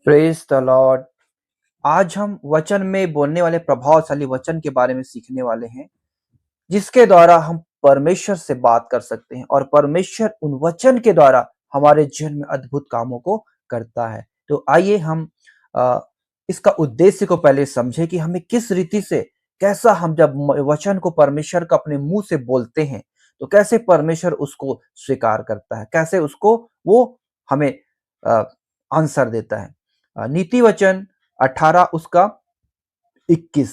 Praise the Lord. आज हम वचन में बोलने वाले प्रभावशाली वचन के बारे में सीखने वाले हैं, जिसके द्वारा हम परमेश्वर से बात कर सकते हैं और परमेश्वर उन वचन के द्वारा हमारे जीवन में अद्भुत कामों को करता है। तो आइए हम अ, इसका उद्देश्य को पहले समझे कि हमें किस रीति से, कैसा हम जब वचन को परमेश्वर का अपने मुंह से बोलते हैं तो कैसे परमेश्वर उसको स्वीकार करता है, कैसे उसको वो हमें आंसर देता है। नीति वचन 18 उसका 21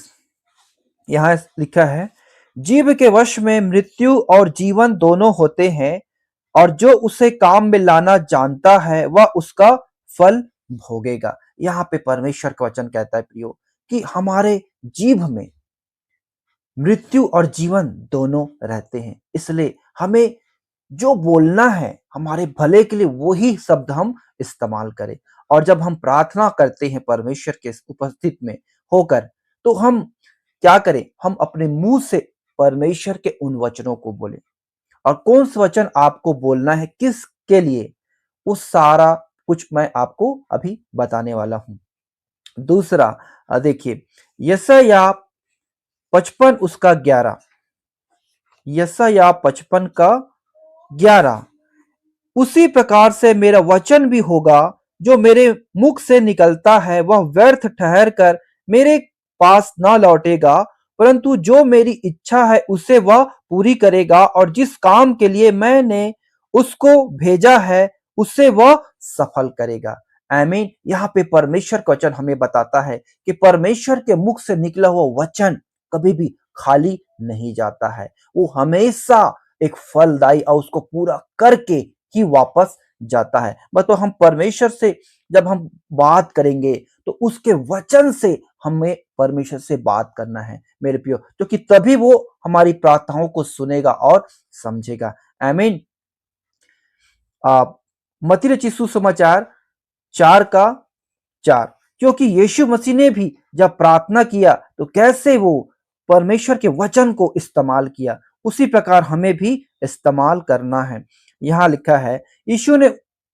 यहाँ लिखा है, जीव के वश में मृत्यु और जीवन दोनों होते हैं, और जो उसे काम में लाना जानता है वह उसका फल भोगेगा। यहाँ पे परमेश्वर का वचन कहता है प्रियो कि हमारे जीभ में मृत्यु और जीवन दोनों रहते हैं, इसलिए हमें जो बोलना है हमारे भले के लिए वही शब्द हम इस्तेमाल करें। और जब हम प्रार्थना करते हैं परमेश्वर के उपस्थित में होकर, तो हम क्या करें, हम अपने मुंह से परमेश्वर के उन वचनों को बोलें। और कौन सा वचन आपको बोलना है, किसके लिए, वो सारा कुछ मैं आपको अभी बताने वाला हूं। दूसरा देखिए, यशायाह 55 उसका 11, यशायाह 55 का 11, उसी प्रकार से मेरा वचन भी होगा जो मेरे मुख से निकलता है, वह व्यर्थ ठहर कर मेरे पास न लौटेगा, परंतु जो मेरी इच्छा है उसे वह पूरी करेगा, और जिस काम के लिए मैंने उसको भेजा है उसे वह सफल करेगा। आमीन। यहाँ पे परमेश्वर का वचन हमें बताता है कि परमेश्वर के मुख से निकला हुआ वचन कभी भी खाली नहीं जाता है, वो हमेशा एक फलदायी और उसको पूरा करके ही वापस जाता है। मतलब हम परमेश्वर से जब हम बात करेंगे तो उसके वचन से हमें परमेश्वर से बात करना है मेरे प्रियो, क्योंकि तभी वो हमारी प्रार्थनाओं को सुनेगा और समझेगा। आमीन। मत्ती रचित सुसमाचार 4 का 4, क्योंकि यीशु मसीह ने भी जब प्रार्थना किया तो कैसे वो परमेश्वर के वचन को इस्तेमाल किया, उसी प्रकार हमें भी इस्तेमाल करना है। यहां लिखा है, यीशु ने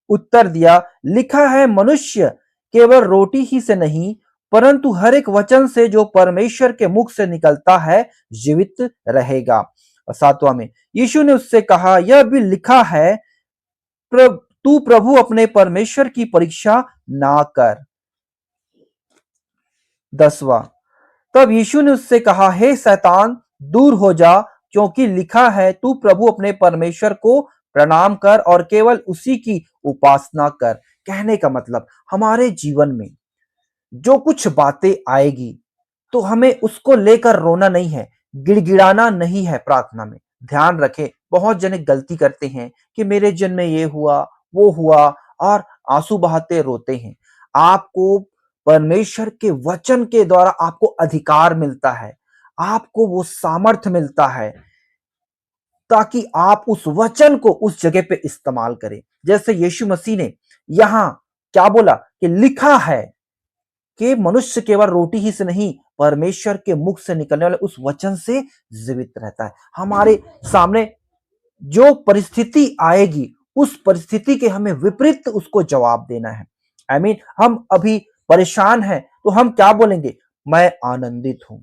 उत्तर दिया, लिखा है मनुष्य केवल रोटी ही से नहीं परंतु हर एक वचन से जो परमेश्वर के मुख से निकलता है जीवित रहेगा। 7वां में यीशु ने उससे कहा, यह भी लिखा है, तू प्रभु अपने परमेश्वर की परीक्षा ना कर। 10वां, तब यीशु ने उससे कहा, हे शैतान दूर हो जा, क्योंकि लिखा है, तू प्रभु अपने परमेश्वर को प्रणाम कर और केवल उसी की उपासना कर। कहने का मतलब, हमारे जीवन में जो कुछ बातें आएगी तो हमें उसको लेकर रोना नहीं है, गिड़गिड़ाना नहीं है। प्रार्थना में ध्यान रखें, बहुत जने गलती करते हैं कि मेरे जीवन में ये हुआ वो हुआ और आंसू बहाते रोते हैं। आपको परमेश्वर के वचन के द्वारा आपको अधिकार मिलता है, आपको वो सामर्थ्य मिलता है ताकि आप उस वचन को उस जगह पे इस्तेमाल करें। जैसे यीशु मसीह ने यहां क्या बोला कि लिखा है कि मनुष्य केवल रोटी ही से नहीं परमेश्वर के मुख से निकलने वाले उस वचन से जीवित रहता है। हमारे सामने जो परिस्थिति आएगी उस परिस्थिति के हमें विपरीत उसको जवाब देना है। आई मीन, हम अभी परेशान हैं तो हम क्या बोलेंगे, मैं आनंदित हूं।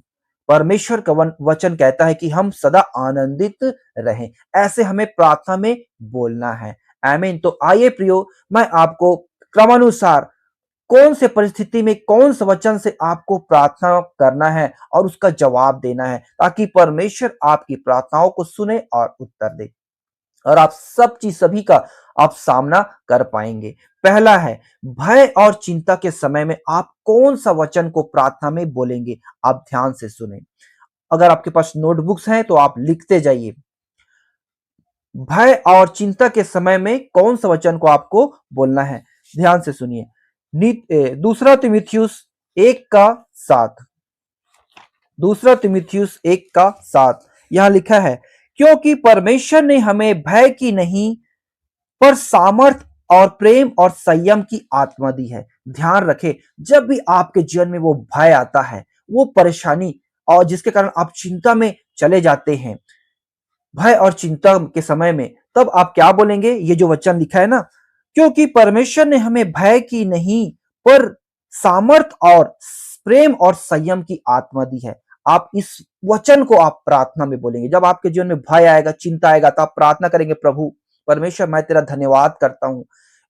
परमेश्वर का वचन कहता है कि हम सदा आनंदित रहें, ऐसे हमें प्रार्थना में बोलना है। I mean. तो आइए प्रियो, मैं आपको क्रमानुसार कौन से परिस्थिति में कौन से वचन से आपको प्रार्थना करना है और उसका जवाब देना है, ताकि परमेश्वर आपकी प्रार्थनाओं को सुने और उत्तर दे और आप सभी का आप सामना कर पाएंगे। पहला है, भय और चिंता के समय में आप कौन सा वचन को प्रार्थना में बोलेंगे। आप ध्यान से सुने, अगर आपके पास नोटबुक्स हैं तो आप लिखते जाइए। भय और चिंता के समय में कौन सा वचन को आपको बोलना है, ध्यान से सुनिए। दूसरा तिमुथियुस 1 का 7, दूसरा तिमुथियुस 1 का 7 यहां लिखा है, क्योंकि परमेश्वर ने हमें भय की नहीं पर सामर्थ और प्रेम और संयम की आत्मा दी है। ध्यान रखें, जब भी आपके जीवन में वो भय आता है, वो परेशानी और जिसके कारण आप चिंता में चले जाते हैं, भय और चिंता के समय में, तब आप क्या बोलेंगे, ये जो वचन लिखा है ना, क्योंकि परमेश्वर ने हमें भय की नहीं पर सामर्थ और प्रेम और संयम की आत्मा दी है। आप इस वचन को आप प्रार्थना में बोलेंगे। जब आपके जीवन में भय आएगा, चिंता आएगा, तो आप प्रार्थना करेंगे, प्रभु परमेश्वर मैं तेरा धन्यवाद करता हूं।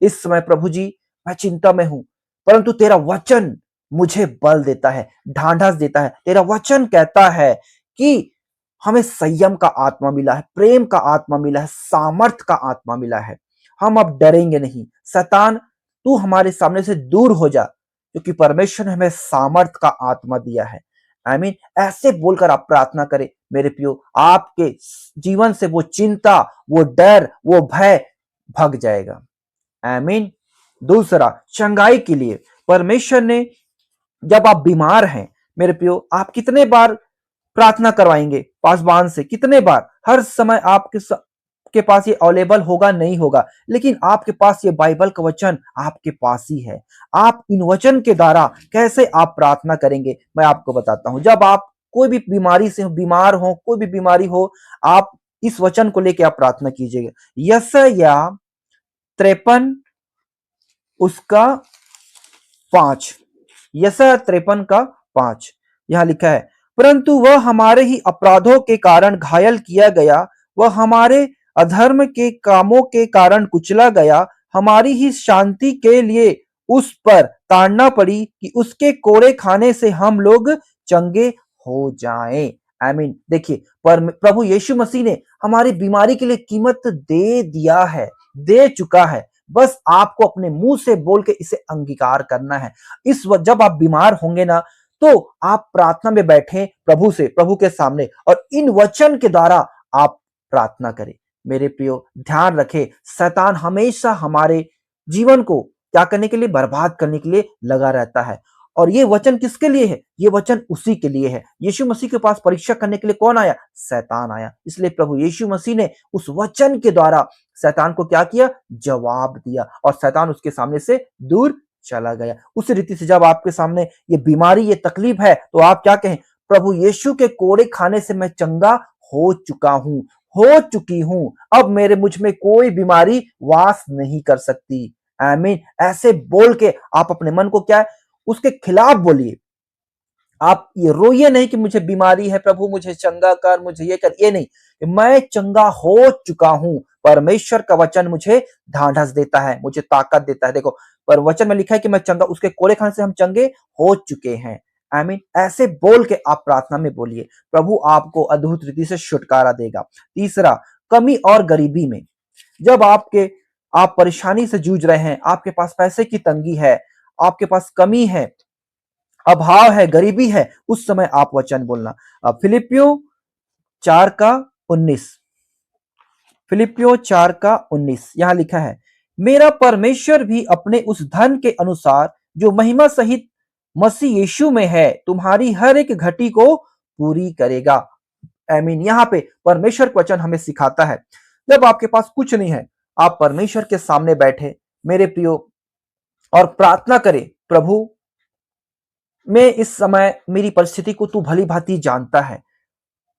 इस समय प्रभु जी मैं चिंता में हूं, परंतु तेरा वचन मुझे बल देता है, ढांढस देता है। तेरा वचन कहता है कि हमें संयम का आत्मा मिला है, प्रेम का आत्मा मिला है, सामर्थ का आत्मा मिला है। हम अब डरेंगे नहीं। शैतान तू हमारे सामने से दूर हो जा, क्योंकि परमेश्वर ने हमें सामर्थ का आत्मा दिया है। आई मीन ऐसे बोलकर आप प्रार्थना करें मेरे प्रियो, आपके जीवन से वो चिंता, वो डर, वो भय भग जाएगा। आई मीन दूसरा, चंगाई के लिए परमेश्वर ने, जब आप बीमार हैं मेरे प्रियो, आप कितने बार प्रार्थना करवाएंगे पासवान से? कितने बार? हर समय के पास ये अवेलेबल होगा नहीं होगा, लेकिन आपके पास ये बाइबल का वचन आपके पास ही है। आप इन वचन के द्वारा कैसे आप प्रार्थना करेंगे मैं आपको बताता हूं। जब आप कोई भी बीमारी से बीमार हो, कोई भी बीमारी हो, आप इस वचन को लेकर आप प्रार्थना कीजिएगा। यशायाह 53 उसका 5, यशायाह 53 का 5 यहां लिखा है, परंतु वह हमारे ही अपराधों के कारण घायल किया गया, वह हमारे अधर्म के कामों के कारण कुचला गया, हमारी ही शांति के लिए उस पर ताड़ना पड़ी कि उसके कोड़े खाने से हम लोग चंगे हो जाएं। आई मीन देखिए, पर प्रभु यीशु मसीह ने हमारी बीमारी के लिए कीमत दे दिया है, दे चुका है। बस आपको अपने मुंह से बोल के इसे अंगीकार करना है। जब आप बीमार होंगे ना, तो आप प्रार्थना में बैठे प्रभु से, प्रभु के सामने, और इन वचन के द्वारा आप प्रार्थना करें। मेरे प्रियो ध्यान रखें, शैतान हमेशा हमारे जीवन को क्या करने के लिए? बर्बाद करने के लिए लगा रहता है। और ये वचन किसके लिए है? ये वचन उसी के लिए है। यीशु मसीह के पास परीक्षा करने के लिए कौन आया? शैतान आया। इसलिए प्रभु यीशु मसीह ने उस वचन के द्वारा शैतान को क्या किया? जवाब दिया, और शैतान उसके सामने से दूर चला गया। उस रीति से जब आपके सामने ये बीमारी, ये तकलीफ है, तो आप क्या कहें? प्रभु यीशु के कोड़े खाने से मैं चंगा हो चुका हूं, हो चुकी हूं। अब मेरे मुझ में कोई बीमारी वास नहीं कर सकती। आमीन। ऐसे बोल के आप अपने मन को क्या है? उसके खिलाफ बोलिए। आप ये रोइए नहीं कि मुझे बीमारी है, प्रभु मुझे चंगा कर, मुझे ये कर, ये नहीं। मैं चंगा हो चुका हूं। परमेश्वर का वचन मुझे ढांढस देता है, मुझे ताकत देता है। देखो, पर वचन में लिखा है कि मैं चंगा, उसके कोड़े खाने से हम चंगे हो चुके हैं। आई मीन ऐसे बोल के आप प्रार्थना में बोलिए, प्रभु आपको अद्भुत रीति से छुटकारा देगा। तीसरा, कमी और गरीबी में, जब आप परेशानी से जूझ रहे हैं, आपके पास पैसे की तंगी है, आपके पास कमी है, अभाव है, गरीबी है, उस समय आप वचन बोलना। फिलिपियों 4 का 19, फिलिपियों 4 का 19 यहां लिखा है, मेरा परमेश्वर भी अपने उस धन के अनुसार जो महिमा सहित मसीह यीशु में है, तुम्हारी हर एक घटी को पूरी करेगा। आमीन। यहाँ पे परमेश्वर का वचन हमें सिखाता है, जब आपके पास कुछ नहीं है, आप परमेश्वर के सामने बैठे मेरे प्रियो और प्रार्थना करें, प्रभु मैं इस समय मेरी परिस्थिति को तू भली भांति जानता है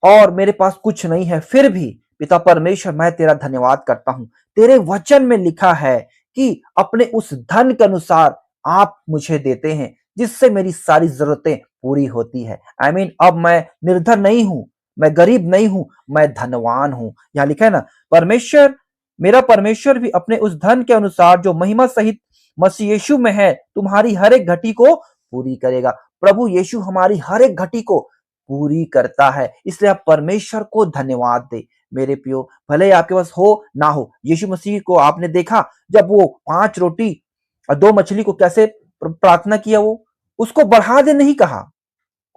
और मेरे पास कुछ नहीं है, फिर भी पिता परमेश्वर मैं तेरा धन्यवाद करता हूं। तेरे वचन में लिखा है कि अपने उस धन के अनुसार आप मुझे देते हैं, जिससे मेरी सारी जरूरतें पूरी होती है। आई मीन अब मैं निर्धन नहीं हूं, मैं गरीब नहीं हूं, मैं धनवान हूं। यहां लिखा है ना, परमेश्वर, मेरा परमेश्वर भी अपने उस धन के अनुसार जो महिमा सहित मसीह यीशु में है, तुम्हारी हर एक घटी को पूरी करेगा। प्रभु यीशु हमारी हर एक घटी को पूरी करता है, इसलिए आप परमेश्वर को धन्यवाद दे मेरे प्रियो। भले ही आपके पास हो ना हो, यीशु मसीह को आपने देखा जब वो 5 रोटी और 2 मछली को कैसे प्रार्थना किया, वो उसको बढ़ा दे नहीं कहा,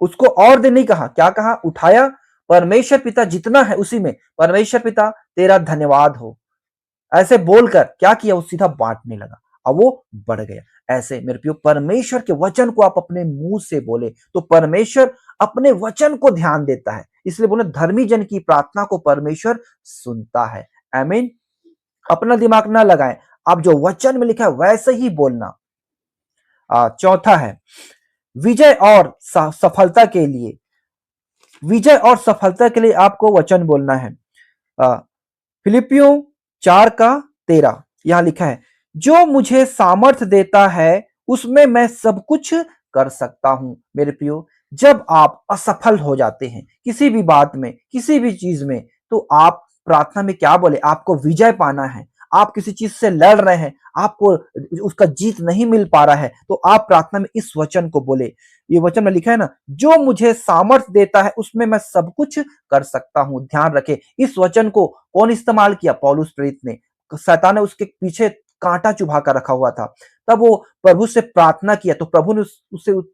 उसको और दे नहीं कहा, क्या कहा? उठाया, परमेश्वर पिता जितना है उसी में, परमेश्वर पिता तेरा धन्यवाद हो, ऐसे बोलकर क्या किया? वो सीधा बांटने लगा और वो बढ़ गया। ऐसे मेरे प्रियो परमेश्वर के वचन को आप अपने मुंह से बोले तो परमेश्वर अपने वचन को ध्यान देता है। इसलिए बोले धर्मी जन की प्रार्थना को परमेश्वर सुनता है। आमीन। अपना दिमाग ना लगाएं, आप जो वचन में लिखा है वैसे ही बोलना। चौथा है विजय और सफलता के लिए, विजय और सफलता के लिए आपको वचन बोलना है। फिलिपियों 4 का 13 यहां लिखा है, जो मुझे सामर्थ देता है उसमें मैं सब कुछ कर सकता हूं। मेरे प्रियो, जब आप असफल हो जाते हैं किसी भी बात में, किसी भी चीज में, तो आप प्रार्थना में क्या बोले? आपको विजय पाना है, आप किसी चीज से लड़ रहे हैं, आपको उसका जीत नहीं मिल पा रहा है, तो आप प्रार्थना में इस वचन को बोले। ये वचन में लिखा है ना, जो मुझे सामर्थ्य देता है उसमें मैं सब कुछ कर सकता हूं। ध्यान रखे, इस वचन को कौन इस्तेमाल किया? पौलुस प्रेरित ने। शैतान ने उसके पीछे कांटा चुभा कर रखा हुआ था, तब वो प्रभु से प्रार्थना किया, तो प्रभु ने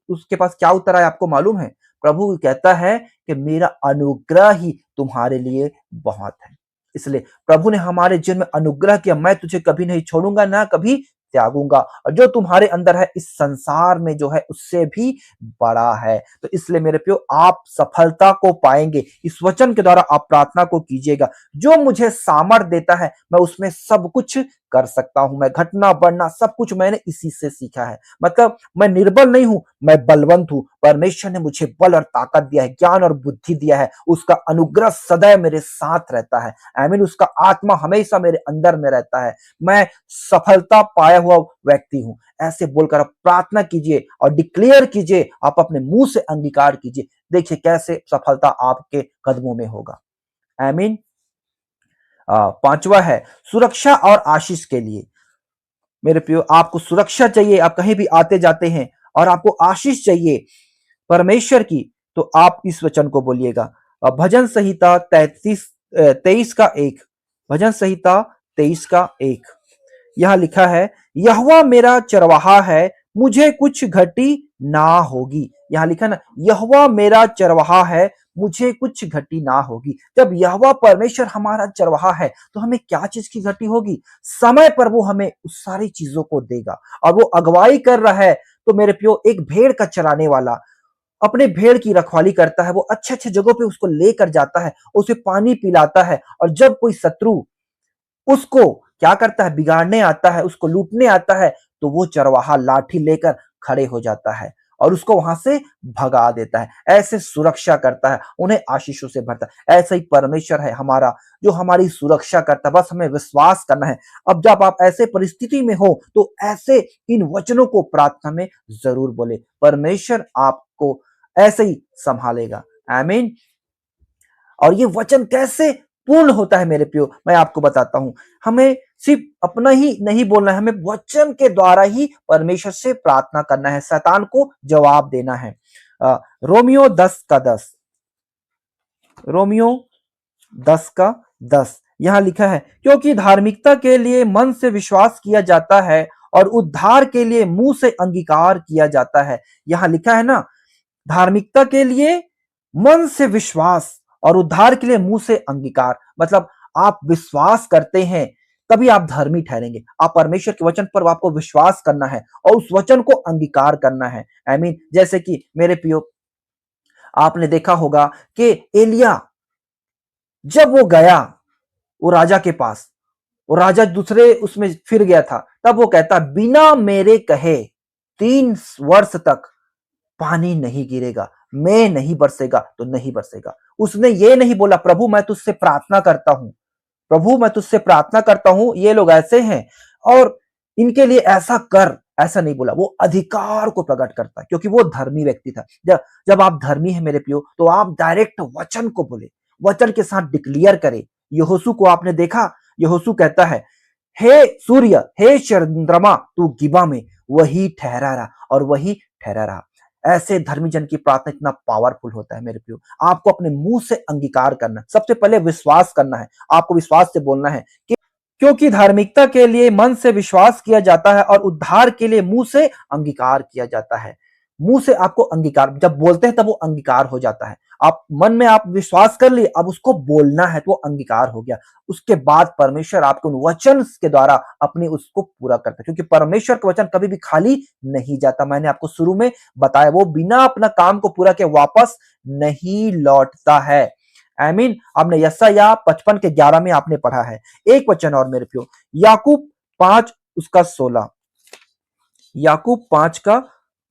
उसके पास क्या उत्तर आया आपको मालूम है? प्रभु कहता है कि मेरा अनुग्रह ही तुम्हारे लिए बहुत है। इसलिए प्रभु ने हमारे जीवन में अनुग्रह किया, मैं तुझे कभी नहीं छोड़ूंगा, ना कभी त्यागूंगा, और जो तुम्हारे अंदर है इस संसार में जो है उससे भी बड़ा है। तो इसलिए मेरे प्रियो, आप सफलता को पाएंगे। इस वचन के द्वारा आप प्रार्थना को कीजिएगा, जो मुझे सामर्थ्य देता है मैं उसमें सब कुछ कर सकता हूं। मैं घटना बढ़ना सब कुछ मैंने इसी से सीखा है। मतलब मैं निर्बल नहीं हूं, मैं बलवंत हूं। परमेश्वर ने मुझे बल और ताकत दिया है, ज्ञान और बुद्धि दिया है, उसका अनुग्रह सदैव मेरे साथ रहता है। आई मीन उसका आत्मा हमेशा मेरे अंदर में रहता है। मैं सफलता पाया हुआ व्यक्ति हूं। ऐसे बोलकर आप प्रार्थना कीजिए और डिक्लेयर कीजिए, आप अपने मुंह से अंगीकार कीजिए। देखिए कैसे सफलता आपके कदमों में होगा। आई मीन पांचवा है सुरक्षा और आशीष के लिए। मेरे प्रियो, आपको सुरक्षा चाहिए, आप कहीं भी आते जाते हैं, और आपको आशीष चाहिए परमेश्वर की, तो आप इस वचन को बोलिएगा। भजन संहिता 23 का 1। भजन संहिता 23 का 1 यहां लिखा है, यहोवा मेरा चरवाहा है, मुझे कुछ घटी ना होगी। यहां लिखा ना, यहोवा मेरा चरवाहा है, मुझे कुछ घटी ना होगी। जब यहोवा परमेश्वर हमारा चरवाहा है तो हमें क्या चीज की घटी होगी? समय पर वो हमें उस सारी चीजों को देगा। और वो अगुवाई कर रहा है, तो मेरे प्रियो, एक भेड़ का चराने वाला अपने भेड़ की रखवाली करता है, वो अच्छे अच्छे जगहों पे उसको लेकर जाता है, उसे पानी पिलाता है, और जब कोई शत्रु उसको क्या करता है? बिगाड़ने आता है, उसको लूटने आता है, तो वो चरवाहा लाठी लेकर खड़े हो जाता है और उसको वहां से भगा देता है। ऐसे सुरक्षा करता है, उन्हें आशीषों से भरता है। ऐसा ही परमेश्वर है हमारा, जो हमारी सुरक्षा करता है। बस हमें विश्वास करना है। अब जब आप ऐसे परिस्थिति में हो तो ऐसे इन वचनों को प्रार्थना में जरूर बोले, परमेश्वर आपको ऐसे ही संभालेगा। आमीन। और ये वचन कैसे पूर्ण होता है मेरे प्रियो, मैं आपको बताता हूं। हमें सिर्फ अपना ही नहीं बोलना है, हमें वचन के द्वारा ही परमेश्वर से प्रार्थना करना है, शैतान को जवाब देना है। रोमियो 10 का 10, रोमियो 10 का 10 यहां लिखा है, क्योंकि धार्मिकता के लिए मन से विश्वास किया जाता है और उद्धार के लिए मुंह से अंगीकार किया जाता है। यहां लिखा है ना, धार्मिकता के लिए मन से विश्वास और उद्धार के लिए मुंह से अंगीकार। मतलब आप विश्वास करते हैं तभी आप धर्मी ठहरेंगे। आप परमेश्वर के वचन पर आपको विश्वास करना है और उस वचन को अंगीकार करना है। आई मीन जैसे कि मेरे प्रियो, आपने देखा होगा कि एलिया जब वो गया वो राजा के पास, वो राजा दूसरे उसमें फिर गया था, तब वो कहता बिना मेरे कहे 3 वर्ष तक पानी नहीं गिरेगा, मैं नहीं बरसेगा तो नहीं बरसेगा। उसने ये नहीं बोला प्रभु मैं तुझसे प्रार्थना करता हूं, प्रभु मैं तुझसे प्रार्थना करता हूं, ये लोग ऐसे हैं और इनके लिए ऐसा कर, ऐसा नहीं बोला। वो अधिकार को प्रकट करता है क्योंकि वो धर्मी व्यक्ति था। जब आप धर्मी हैं मेरे प्रियो, तो आप डायरेक्ट वचन को बोले, वचन के साथ डिक्लेयर करे। यहोशू को आपने देखा, यहोशू कहता है हे सूर्य हे चंद्रमा तू गिबा में वही ठहरा रहा और वही ठहरा रहा। ऐसे धर्मी जन की प्रार्थना इतना पावरफुल होता है मेरे प्रियो। आपको अपने मुंह से अंगीकार करना, सबसे पहले विश्वास करना है, आपको विश्वास से बोलना है कि क्योंकि धार्मिकता के लिए मन से विश्वास किया जाता है और उद्धार के लिए मुंह से अंगीकार किया जाता है। मुंह से आपको अंगीकार जब बोलते हैं तब वो अंगीकार हो जाता है। आप मन में आप विश्वास कर लिए, अब उसको बोलना है तो वो अंगीकार हो गया। उसके बाद परमेश्वर आपको उन वचन के द्वारा अपनी उसको पूरा करता है, क्योंकि परमेश्वर का वचन कभी भी खाली नहीं जाता। मैंने आपको शुरू में बताया, वो बिना अपना काम को पूरा किए वापस नहीं लौटता है। आई मीन आपने यशायाह 55 के 11 में आपने पढ़ा है। एक वचन और मेरे प्रियो, याकूब 5 उसका 16, याकूब 5 का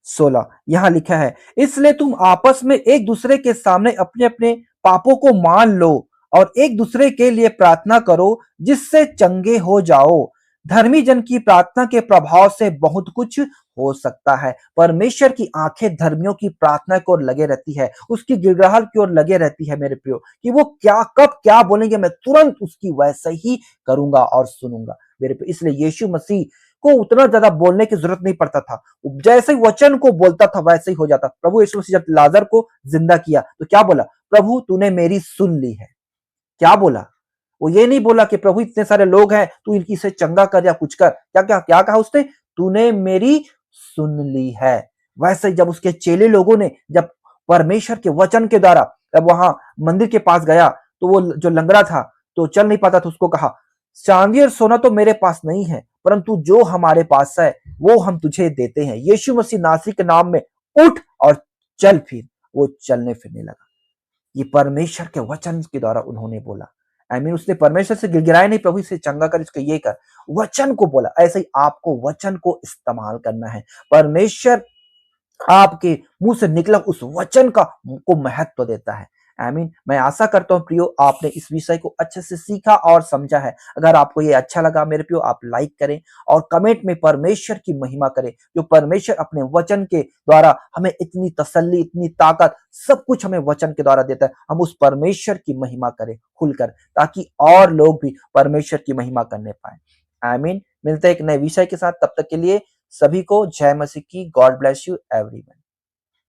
16 यहां लिखा है, इसलिए तुम आपस में एक दूसरे के सामने अपने अपने पापों को मान लो और एक दूसरे के लिए प्रार्थना करो जिससे चंगे हो जाओ। धर्मी जन की प्रार्थना के प्रभाव से बहुत कुछ हो सकता है। परमेश्वर की आंखें धर्मियों की प्रार्थना की ओर लगे रहती है, उसकी गिड़गिड़ाहट की ओर लगे रहती है मेरे प्रियो, कि वो क्या कब क्या बोलेंगे, मैं तुरंत उसकी वैसे ही करूंगा और सुनूंगा मेरे प्रियो। इसलिए यीशु मसीह को उतना ज्यादा बोलने की जरूरत नहीं पड़ता था, जैसे ही वचन को बोलता था वैसे ही हो जाता। प्रभु यीशु मसीह जब लाजर को जिंदा किया तो क्या बोला? प्रभु तूने मेरी सुन ली है। क्या बोला? वो ये नहीं बोला कि प्रभु इतने सारे लोग हैं, तू इनकी से चंगा कर या कुछ कर। क्या क्या क्या कहा उसने? तूने मेरी सुन ली है। वैसे जब उसके चेले लोगों ने जब परमेश्वर के वचन के द्वारा जब वहां मंदिर के पास गया, तो वो जो लंगड़ा था, तो चल नहीं पाता था, उसको कहा, चांदी और सोना तो मेरे पास नहीं है, परंतु जो हमारे पास है वो हम तुझे देते हैं। यीशु मसीह नासरी के नाम में उठ और चल फिर। वो चलने फिरने लगा। ये परमेश्वर के वचन के द्वारा उन्होंने बोला। उसने परमेश्वर से गिड़गिड़ाया नहीं, प्रभु इसे चंगा कर, इसको ये कर, वचन को बोला। ऐसे ही आपको वचन को इस्तेमाल करना है। परमेश्वर आपके मुंह से निकला उस वचन का को महत्व देता है। मैं आशा करता हूं प्रियो, आपने इस विषय को अच्छे से सीखा और समझा है। अगर आपको ये अच्छा लगा मेरे प्रियो, आप लाइक करें और कमेंट में परमेश्वर की महिमा करें। जो परमेश्वर अपने वचन के द्वारा हमें इतनी तसल्ली, इतनी ताकत, सब कुछ हमें वचन के द्वारा देता है, हम उस परमेश्वर की महिमा करें खुलकर, ताकि और लोग भी परमेश्वर की महिमा करने पाए। मिलते हैं एक नए विषय के साथ। तब तक के लिए सभी को जय मसीह की। God bless you everyone.